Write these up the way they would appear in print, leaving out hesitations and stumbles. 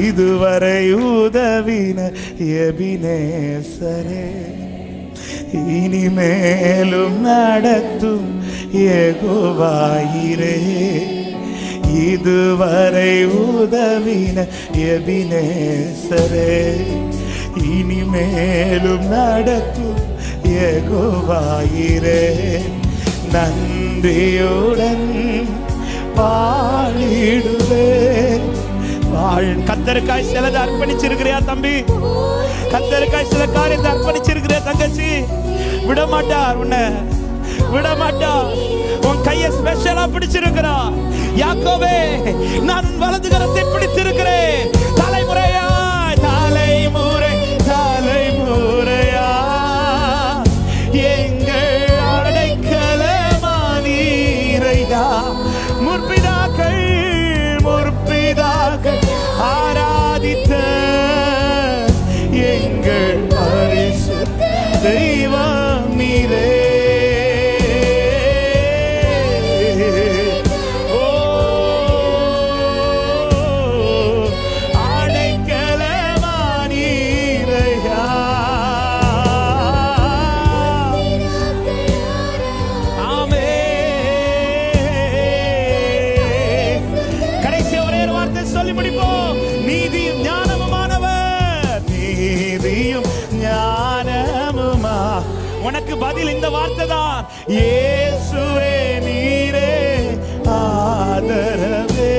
இதுவரை உதவின எபினேசரே, இனிமேலும் நடத்தும் யெகோவாயிரே. இதுவரை உதவின எபினேசரே, இனிமேலும் நடத்தும் யெகோவாயிரே. நன்றியுடன் பாடிடுவேன். கர்த்தருக்காய் சிலதை அர்ப்பணிச்சிருக்கிறியா தம்பி? கர்த்தருக்காய் சில காரியத்தை அர்ப்பணிச்சிருக்கிறியா தங்கச்சி? விடமாட்டார், உன்னை விடமாட்டார். உன் கையை ஸ்பெஷலா பிடிச்சிருக்கிறா. யாக்கோவே, நான் உன் வலது கரத்தை பிடித்திருக்கிறேன். தலைமுறையா தலைமுறை தலைமுறையா எங்கள் அடைக்கலமானீரையா. முற்பிதாக்கள் ஆராதித்த எங்கள் பரிசுத்த தெய்வம் நீரே. உனக்கு பதில் இந்த வார்த்தை தான். இயேசுவே நீரே ஆதரவே,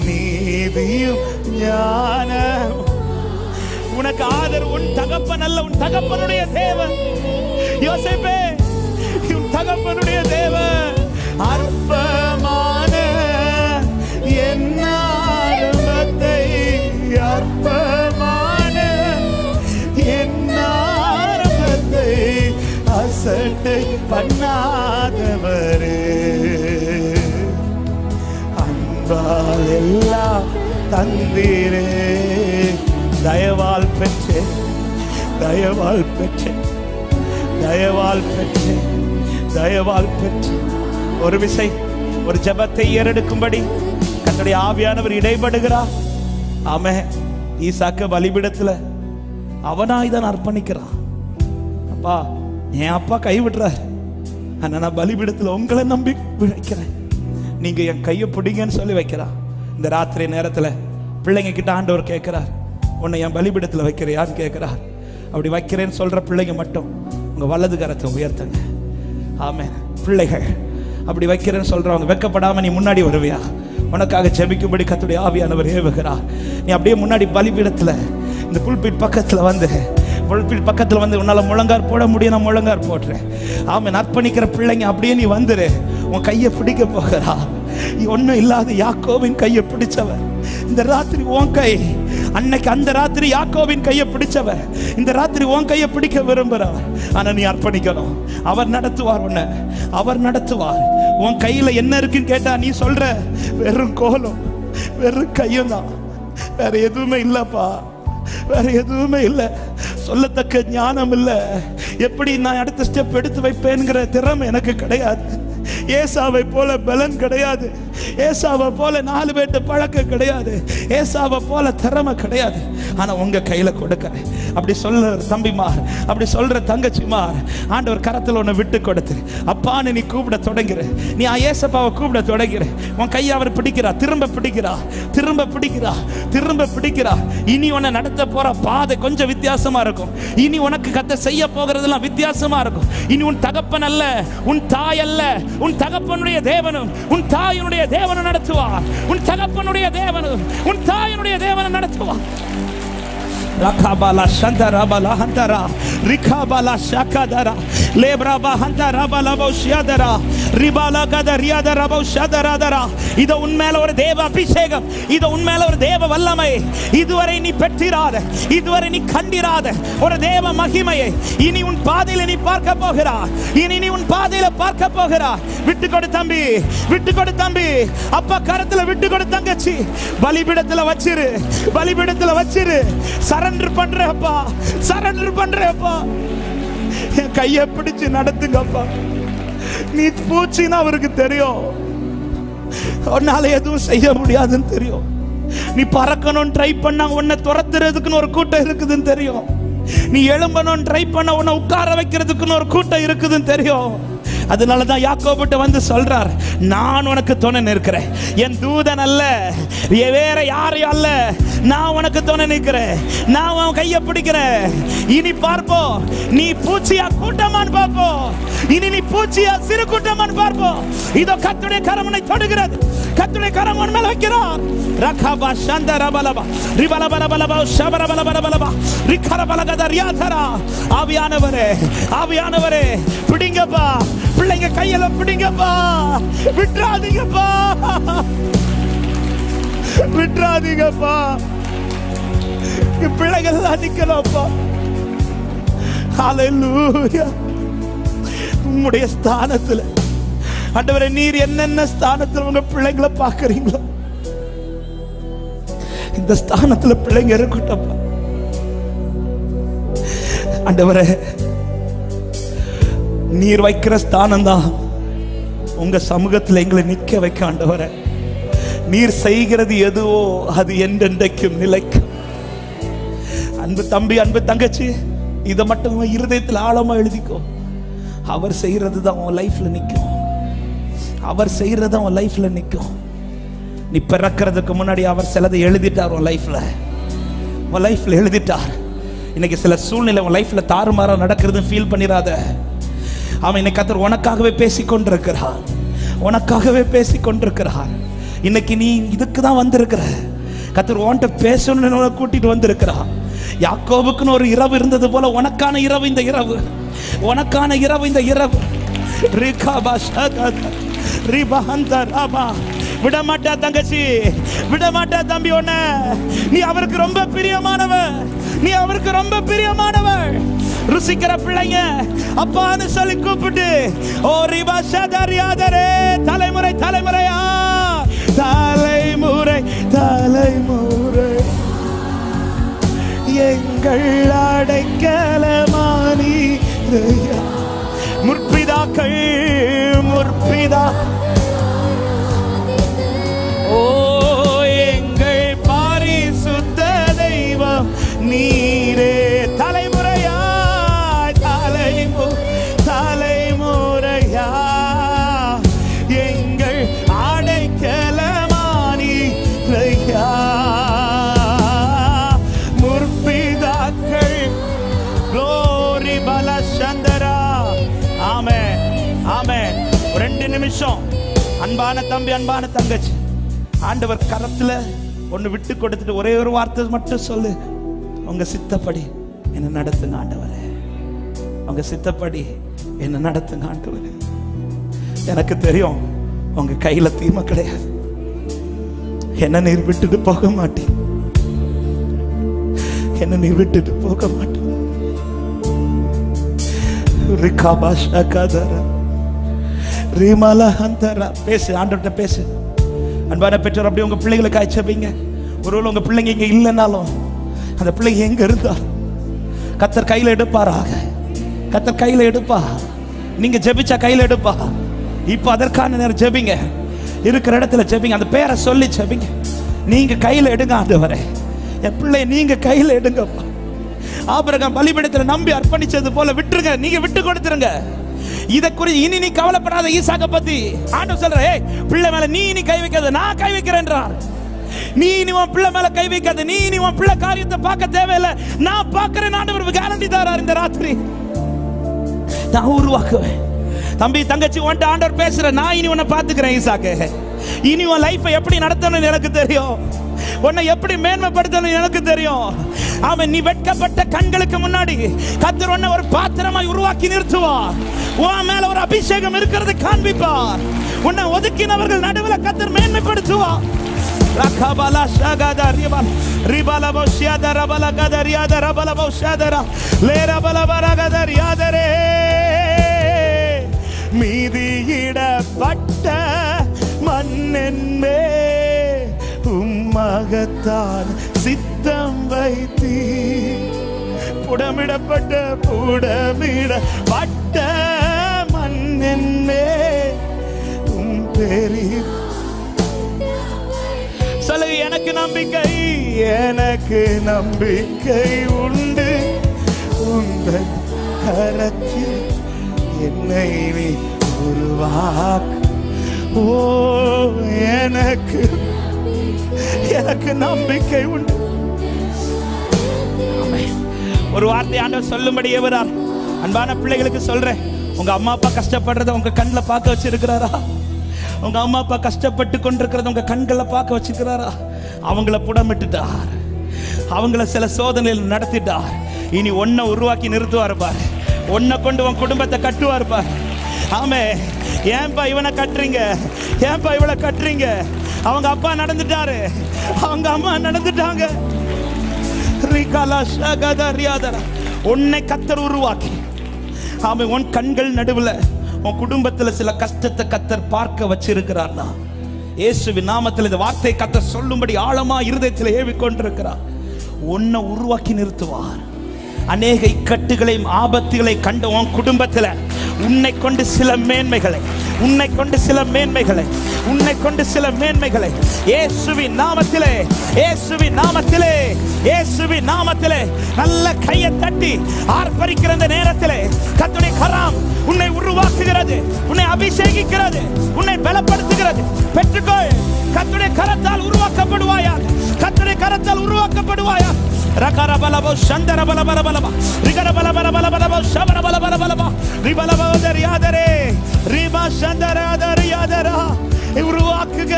நீதியும் ஞானம். உனக்கு ஆதரவு உன் தகப்பன் அல்ல, உன் தகப்பனுடைய தேவன். யோசேப்பே, உன் தகப்பனுடைய தேவன். அற்பமான என் ஆரம்பத்தை, அற்பமான என் அசட்டை பண்ணாதவரே, அன்பால் எல்லாம் தந்தீரே. தயவால் பெற்றேன், தயவால் பெற்றேன், தயவால் பெற்றேன், தயவால் பெற்றேன். ஒரு விசை ஒரு ஜெபத்தை ஏறெடுக்கும்படி கர்த்தருடைய ஆவியானவர் இடைபடுகிறார். ஆமென். ஈசாக்க பலிபீடத்துல அவனாய் தான் அர்ப்பணிக்கிறான். அப்பா, என் அப்பா கைவிடுறார், ஆனா நான் பலிபீடத்துல உங்களை நம்பி வைக்கிறேன், நீங்க என் கையை பிடிங்கன்னு சொல்லி வைக்கிறார். இந்த ராத்திரி நேரத்துல பிள்ளைங்க கிட்ட ஆண்டவர் கேட்கிறார், உன்னை என் பலிபீடத்துல வைக்கிறியான்னு கேட்கிறார். அப்படி வைக்கிறேன்னு சொல்ற பிள்ளைங்க மட்டும் உங்க வலது கரத்தை உயர்த்துங்க. ஆமென். பிள்ளைகள் அப்படி வைக்கிறேன்னு சொல்றவங்க வெக்கப்படாம நீ முன்னாடி வருவியா? உனக்காக ஜெபிக்கும்படி கர்த்தருடைய ஆவியானவர் ஏவுகிறார். நீ அப்படியே முன்னாடி பலிபீடத்துல இந்த புல்பிட் பக்கத்துல வந்து உன்னால முழங்கார் போட முடியும், நான் முழங்கார் போடுறேன். ஆமென். அர்ப்பணிக்கிற பிள்ளைங்க அப்படியே நீ வந்துரு. உன் கையை பிடிக்க போகிறா. ஒன்னும் இல்லாத யாக்கோவின் கையை பிடிச்சவன் இந்த ராத்திரி உன் கை. அன்னைக்கு அந்த ராத்திரி யாக்கோவின் கையை பிடிச்சவன் இந்த ராத்திரி உன் கையை பிடிக்க விரும்புறவர். ஆனா நீ அர்ப்பணிக்கணும். அவர் நடத்துவார், உன்னை அவர் நடத்துவார். உன் கையில என்ன இருக்குன்னு கேட்டா நீ சொல்ற, வெறும் கோலம், வெறும் கையும் தான், வேற எதுவுமே இல்லப்பா, வேற எதுவுமே இல்லை. சொல்லத்தக்க ஞானம் இல்லை. எப்படி நான் அடுத்த ஸ்டெப் எடுத்து வைப்பேன்கிற திறமை எனக்கு கிடையாது. ஏசாவை போல பலன் கிடையாது. ஏசாவை போல 4 பேர்ட்ட பழக்கம் கிடையாது. ஏசாவை போல திறமை கிடையாது. ஆனா உங்க கையில கொடுக்கிறேன். அப்படி சொல்ற தம்பிமார், அப்படி சொல்ற தங்கச்சிமார், ஆண்டவர் கரத்துல உன்னை விட்டு கொடுத்து அப்பான்னு நீ கூப்பிட தொடங்கிற. நீ ஏசப்பாவை கூப்பிட தொடங்கிற. உன் கையை அவர் பிடிக்கிறா, திரும்ப பிடிக்கிறா, திரும்ப பிடிக்கிறா, திரும்ப பிடிக்கிறா. இனி உன்னை நடத்த போற பாதை கொஞ்சம் வித்தியாசமா இருக்கும். இனி உனக்கு கத்த செய்ய போகிறதெல்லாம் வித்தியாசமா இருக்கும். இனி உன் தகப்பன் அல்ல, உன் தாய் அல்ல, உன் தகப்பனுடைய தேவனும் உன் தாயினுடைய தேவனும் நடத்துவார். உன் தகப்பனுடைய தேவனும் உன் தாயினுடைய தேவனும் நடத்துவார். ரகாபாலா சந்தராபாலா ஹந்தரா ரிகாபாலா ஷாகாதரா லேப்ராபா ஹந்தராபாலா பௌஷியாதரா ரிபாலா கதரியாதரா பௌஷாதராதரா. இது உன்மேல ஒரு தேவ அபிஷேகம், இது உன்மேல ஒரு தேவ வல்லமை. இதுவரை நீ பெற்றிராத, இதுவரை நீ கண்டிராத ஒரு தேவ மகிமையை இனி உன் பாதையில நீ பார்க்க போகிறாய். இனி நீ உன் பாதையில பார்க்க போகிறாய். விட்டு கொடு தம்பி, விட்டு கொடு தம்பி. அப்பா கரத்துல விட்டு கொடு தங்கச்சி. பலிபீடத்துல வச்சிரு, பலிபீடத்துல வச்சிரு. Surrender பண்றேப்பா, surrender பண்றேப்பா. என் கையை பிடிச்சு நடத்துங்கப்பா. நீ பூச்சின்னு அவருக்கு தெரியும், உன்னால எதுவும் செய்ய முடியாதுன்னு தெரியும். நீ பறக்கணும் ட்ரை பண்ணா உன்னை துரத்துறதுக்குன்னு ஒரு கூட்டம் இருக்குதுன்னு தெரியும். நீ எழும்பணும் ட்ரை பண்ண உன்னை உட்கார வைக்கிறதுக்குன்னு ஒரு கூட்டம் இருக்குதுன்னு தெரியும். அதனாலதான் யாக்கோபிட்ட வந்து சொல்றார், நான் உனக்கு துணை நிற்கிறேன். என் தூதன் அல்ல, வேற யாரையும் அல்ல, நான் உனக்கு துணை நிற்கிறேன். நான் உன் கையை பிடிக்கிறேன். இனி பார்ப்போம் நீ பூச்சியா கூட்டமான்னு பார்ப்போம். இனி நீ பூச்சியா சிறு கூட்டமான்னு பார்ப்போம். இதோ கர்த்தருடைய கரம் உன்னை தொடுகிறது. கர்த்தருடைய கரம் உன் மேல் வைக்கிறார். ரகபா சந்தரபலபா ரிபலபலபலபா ஷபரபலபலபலபா ரிகரபலகதரியாதரா. ஆவியானவரே, ஆவியானவரே பிடிங்கப்பா, பிள்ளைங்க கையில பிடிங்கப்பா, விட்டுறாதீங்கப்பா, விட்டுறாதீங்கப்பா. பிள்ளைகள் நிக்கலாம்ப்பா. ஹல்லேலூயா. உம்முடைய ஸ்தானத்துல ஆண்டவரே, நீர் என்னென்ன ஸ்தானத்துல உங்க பிள்ளைங்களை பார்க்கறீங்களோ இந்த ஸ்தானத்துல பிள்ளைங்க இருக்கட்டப்பா. ஆண்டவரே, நீர் வைக்கிற ஸ்தானம் தான் உங்க சமூகத்தில் எங்களை நிக்க வைக்க. ஆண்டவரே, நீர் செய்கிறது எதுவோ அது என்றென்றைக்கும் நிலைக்கும். அன்பு தம்பி, அன்பு தங்கச்சி, இதை மட்டும் இருதயத்தில் ஆழமா எழுதிக்கோ. அவர் செய்யறது தான் உன் லைஃப்ல நிற்கும். அவர் செய்யறது உன் லைஃப்ல நிற்கும். நீ பிறக்கிறதுக்கு முன்னாடி அவர் சிலதை எழுதிட்டார் உன் லைஃப்ல. உன் லைஃப்ல எழுதிட்டார். இன்னைக்கு சில சூழ்நிலை உன் லைஃப்ல தாறுமாறா நடக்கிறது ஃபீல் பண்ணிடாத. அவன் இன்னைக்கு கர்த்தர் உனக்காகவே பேசிக்கொண்டிருக்கிறார். உனக்காகவே பேசிக்கொண்டிருக்கிறார். இன்னைக்கு நீ இதுக்கு தான் வந்திருக்கிற. கர்த்தர் உன்கிட்ட பேசணும்னு கூட்டிட்டு வந்திருக்கிறார். யாக்கோபுக்குன்னு ஒரு இரவு இருந்தது போல உனக்கான இரவு இந்த இரவு. உனக்கான இரவு இந்த இரவு. விடமாட்டா தங்கச்சி, விடமாட்டா தம்பி. ஒன்ன நீ அவருக்கு ரொம்ப பிரியமானவன். நீ அவருக்கு ரொம்ப பிரியமானவன். ருசிக்கிற பிள்ளைங்க அப்பான்னு சொல்லி கூப்பிட்டு, ஓ ரிபா ஷதரியாதரே, தலைமுறை தலைமுறையா, தலைமுறை தலைமுறை எங்கள் அடைக்கலமானி முற்பிதாக்கள் முற்பிதா. ஓ எங்கள் பரிசுத்த தெய்வம் நீரே. தலைமுறையா தலைமுறையா எங்கள் அடைக்கலமானி முற்பிதாக்கள். க்ளோரி பலசந்தரா. ஆமென், ஆமென். 2 நிமிஷம் அன்பான தம்பி, அன்பான தங்கச்சி, ஆண்டவர் கரத்துல ஒன்னு விட்டு கொடுத்துட்டு ஒரே ஒரு வார்த்தை மட்டும் சொல்லு. உங்க சித்தப்படி என்ன நடத்துங்க ஆண்டவரே. உங்க சித்தப்படி என்ன நடத்துங்க ஆண்டவரே. எனக்கு தெரியும் உங்க கையில தீமை கிடையாது. என்ன நீர் விட்டுட்டு போக மாட்டேன். என்ன நீர் விட்டுட்டு போக மாட்டேன். பேசு, ஆண்டவர்கிட்ட பேசு. அன்பான பெற்றோர், அப்படியே உங்க பிள்ளைகளை காய்ச்சப்பீங்க. ஒருவேளை உங்க பிள்ளைங்க இங்க இல்லைன்னாலும் அந்த பிள்ளைங்க எங்க இருந்தா கர்த்தர் கையில எடுப்பாராக. கர்த்தர் கையில எடுப்பா. நீங்க ஜெபிச்சா கையில எடுப்பா. இப்போ அதற்கான நேரம் ஜெபிங்க. இருக்கிற இடத்துல ஜெபிங்க. அந்த பேரை சொல்லி ஜெபிங்க. நீங்க கையில எடுங்க ஆண்டவரே. என் பிள்ளைய நீங்க கையில எடுங்கப்பா. ஆபிரகாம் பலிபீடத்தில் நம்பி அர்ப்பணிச்சது போல விட்டுருங்க. நீங்க விட்டு கொடுத்துருங்க. இதை குறித்து இனி நீ கவலைப்படாத. ஈசாக்க பத்தி ஆண்டவர் சொல்ற, பிள்ளை மேல நீ கை வைக்காத, நான் கை வைக்கிறேன். நீ உன் பிள்ளை மேல கை வைக்காத. நீ உன் பிள்ளை காரியத்தை பார்க்க தேவையில்லை, நான் பார்க்கிறேன். ஆண்டவர் கேரண்டி தரார். இந்த ராத்திரி நான் உருவாக்குவேன். தம்பி தங்கச்சி, உன்கிட்ட ஆண்டவர் பேசுற, நான் இனி உன்னை பார்த்துக்கிறேன். ஈசாக்கு, இனி உன் லைஃபை எப்படி நடத்தணும்னு எனக்கு தெரியும். உன்னை எப்படி மேன்மைப்படுத்தணும் எனக்கு தெரியும். அவன் நீ வெட்கப்பட்ட கண்களுக்கு முன்னாடி கர்த்தர் உன்னை ஒரு பாத்திரமாய் உருவாக்கி நிறுத்துவார். உன் மேல ஒரு அபிஷேகம் இருக்கிறது காண்பிப்பார். உன்னை ஒதுக்கினவர்கள் நடுவில் கர்த்தர் மேன்மைப்படுத்துவார். ரகபல ஷகத ரிபல் ரிபல போஷியத ரபல கதரியாத ரபல போஷதரா லேரபல வரகதரியாதரே. மீதியிடப்பட்ட மண்ணென்மே உம்மகத்தான் சித்தம் வைத்தீ. புடமிடப்பட்ட மண்ணென்மே உம் பெரிய சொல்லுங்க, எனக்கு நம்பிக்கை, எனக்கு நம்பிக்கை உண்டு, உங்கள் கரத்தில் என்னை நீ உருவாக்கு. ஓ, எனக்கு நம்பிக்கை உண்டு. ஒரு வார்த்தை ஆண்டவர் சொல்லும்படியே வரார். அன்பான பிள்ளைகளுக்கு சொல்றேன், உங்க அம்மா அப்பா கஷ்டப்படுறத உங்க கண்ணில் பார்க்க வச்சிருக்கிறாரா? உங்க அம்மா அப்பா கஷ்டப்பட்டு கொண்டிருக்கிறத உங்க கண்களை பார்க்க வச்சிருக்கிறாரா? அவங்கள புடமிட்டுட்டார், அவங்கள சில சோதனையில் நடத்திட்டார். இனி ஒன்ன உருவாக்கி நிறுத்துவார் பாரு, ஒன்ன கொண்டு உன் குடும்பத்தை கட்டுவார் பாரு. ஆமே, ஏன்பா இவனை கட்டுறீங்க, ஏன்பா இவளை கட்டுறீங்க? அவங்க அப்பா நடந்துட்டாரு, அவங்க அம்மா நடந்துட்டாங்க. உன்னை கத்தர் உருவாக்கி, ஆமே, உன் கண்கள் நடுவில் உன் குடும்பத்தில் சில கஷ்டத்தை கத்தர் பார்க்க வச்சிருக்கிறார். இயேசுவின் நாமத்தில் இந்த வார்த்தை கத்தர் சொல்லும்படி ஆழமா இருதயத்தில் ஏவி கொண்டிருக்கிறார். உன்னை உருவாக்கி நிறுத்துவார். அநேக இக்கட்டுகளையும் ஆபத்துகளை கண்ட உன் குடும்பத்தில் உன்னை கொண்டு சில மேன்மைகளை, உன்னை கொண்டு சில மேன்மைகளை, உன்னை கொண்டு சில மேன்மைகளை இயேசுவின் நாமத்திலே, இயேசுவின் நாமத்திலே, இயேசுவின் நாமத்திலே நல்ல கையை தட்டி ஆர்ப்பரிக்கிற இந்த நேரத்திலே கர்த்தருடைய கரம் உன்னை உருவாக்குகிறது, உன்னை அபிஷேகிக்கிறது, உன்னை பலப்படுத்துகிறது. பெற்றுக்கொள். கர்த்தருடைய கரத்தால் உருவாக்கப்படுவாயா, கர்த்தருடைய கரத்தால் உருவாக்கப்படுவாயா. ரகரபலபோ சந்தரபலபலபலபா ரிகரபலபலபலபலபா ஷபரபலபலபலபா ரிபலபோதரியாதரே ரிபா சந்தராதரியாதரா. உருவாக்குங்க,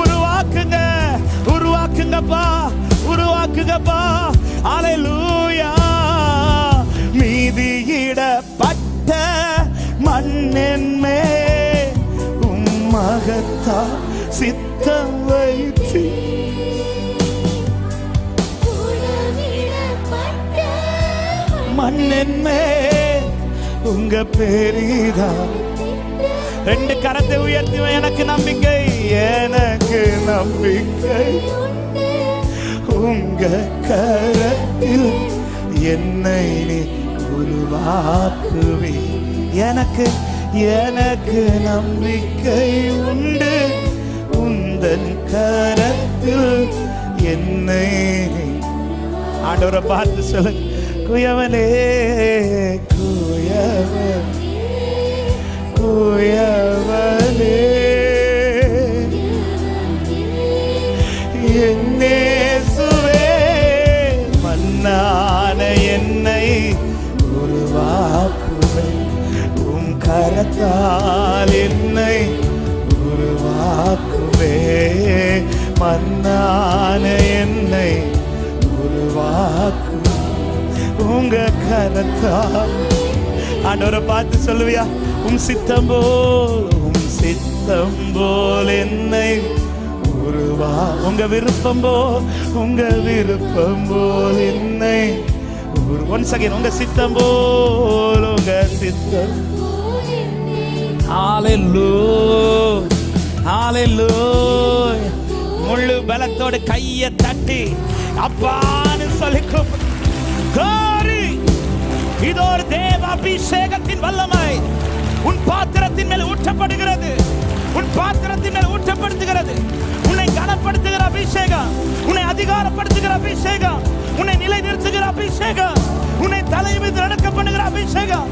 உருவாக்குங்க, உருவாக்குங்கப்பா, உருவாக்குங்கப்பா. அல்லேலூயா. மீதியிடப்பட்ட மண்ணென்மே உம்மகத்தா சித்தம் வைத்து, மண்ணென்மே உங்க பெரிதா. ரெண்டு கரத்தை உயர்த்தி, எனக்கு நம்பிக்கை, எனக்கு நம்பிக்கை உங்க கரத்தில் என்னை நீ உருவாக்குவே. எனக்கு எனக்கு நம்பிக்கை உண்டு, உந்தன் கரத்தில் என்னை. ஆண்டவரை பார்த்து சொல்லுங்க, குயவனே குயவன் குயவனே என்னேசுவே, மன்னான என்னை உருவாக்குவே. உம் கரத்தால் என்னை உருவாக்குவே, மன்னான என்னை உருவாக்குவே. உங்க கரத்தால். ஆண்டவரை பார்த்து சொல்லுவியா, உம் சித்தம் போல், உம் சித்தம் போல் என்னை உருவா. உங்க விருப்பம் போல், உங்க விருப்பம் போல் என்னை. ஒன்ஸ் அகைன், உங்க சித்தம் போல், உங்க சித்தம். ஹalleluya, ஹalleluya. முழு பலத்தோடு கையை தட்டி அப்பான்னு சொல்லி கூப்பிடு. இதோ ஒரு தேவ அபிஷேகத்தின் வல்லமை உன் பாத்திரத்தின் மேல் ஊற்றப்படுகிறது, உன் பாத்திரத்தின் மேல் ஊற்றப்படுத்துகிறது. உன்னை கனப்படுத்துகிற அபிஷேகம், உன்னை அதிகாரப்படுத்துகிற அபிஷேகம், உன்னை நிலை நிறுத்துகிற அபிஷேகம், உன்னை தலை மீது நடக்க பண்ணுகிற அபிஷேகம்.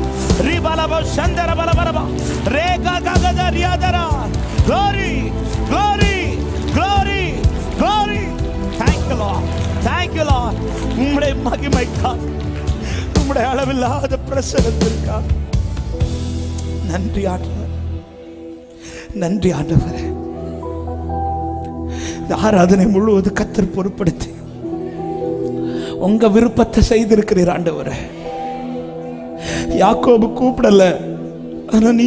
ரிபலபோ சந்தரபலபலபா Rekha ககத ரியாதரா. glory glory glory glory. thank you lord, thank you lord. உம்முடைய மகிமைக்காக, உம்முடைய அளவில்லாத பிரசன்னத்திற்காக நன்றி ஆண்டவரே, நன்றி ஆண்டவரே. இந்த ஆராதனை முழுவது கர்த்தர் பொறுப்படுத்தி உங்க விருப்பத்தை செய்திருக்கிறீர் ஆண்டவரே. யாக்கோபு கூப்பிடல, ஆனா நீங்க